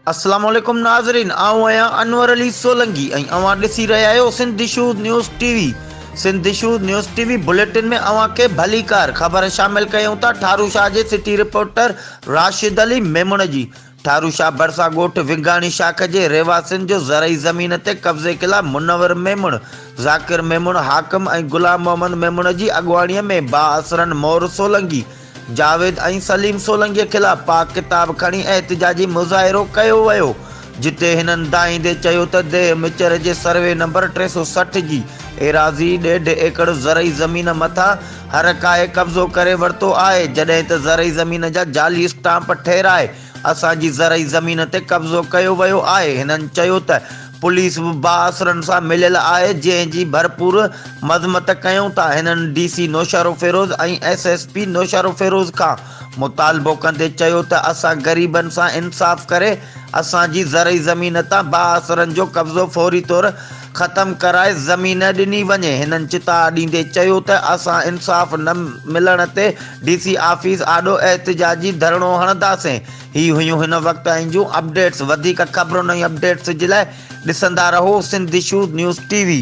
अस्सलाम वालेकुम नाज़रीन, आऊं आहियां अनवर अली सोलंकी ऐं अवां ॾिसी रहिया आहियो Sindh issues news TV. Sindh issues news TV bulletin में अवां खे भली कार ख़बर शामिल कयूं था। ठारू शाह जे सिटी रिपोर्टर राशिद अली मेमुण जी। ठारू शाह भरसा ॻोठ विंगाणी शाख जे रहवासियुनि जो ज़रई ज़मीन ते कब्ज़े ख़िलाफ़ मुनवर मेमुण, ज़ाकिर मेमुण हाकिम ऐं गुलाम मोहम्मद मेमुण जी अॻुवाणीअ में बाअसरन मोर सोलंकी, जावेद ऐं सलीम सोलंकीअ ख़िलाफ़ पाक किताब खणी एहतिजाजी मुज़ाहिरो कयो वियो, जिते हिननि दाईंदे चयो त देह मिचर जे सर्वे नंबर 360 जी एराज़ी 1.5 एकड़ ज़रई ज़मीन मथां हर काए कब्ज़ो करे वरितो आहे, जॾहिं त ज़रई ज़मीन जा जाली स्टाम्प ठहिराए असांजी ज़रई ज़मीन ते कब्ज़ो कयो वियो आहे। हिननि चयो त पुलिस बि बाअसरनि सां मिलियल आहे, जंहिंजी भरपूर मज़मत कयूं था। हिननि डीसी नौशारो फिरोज़ ऐं एसएसपी नौशारो फिरोज़ खां मुतालबो कंदे चयो त असां ग़रीबनि सां इंसाफ़ करे असांजी ज़रई ज़मीन तां बाअसरनि जो कब्ज़ो फौरी तौरु ख़तमु कराए ज़मीन ॾिनी वञे। हिननि चिता ॾींदे चयो त असां इंसाफ़ न मिलण ते डीसी ऑफिस आॾो एहतिजाजी धरणो हणंदासीं। ही हुयूं हिन वक़्त जूं अपडेट्स। वधीक ख़बरुनि ऐं अपडेट्स जे लाइ ॾिसंदा रहो सिंध इशूज़ न्यूज़ टीवी।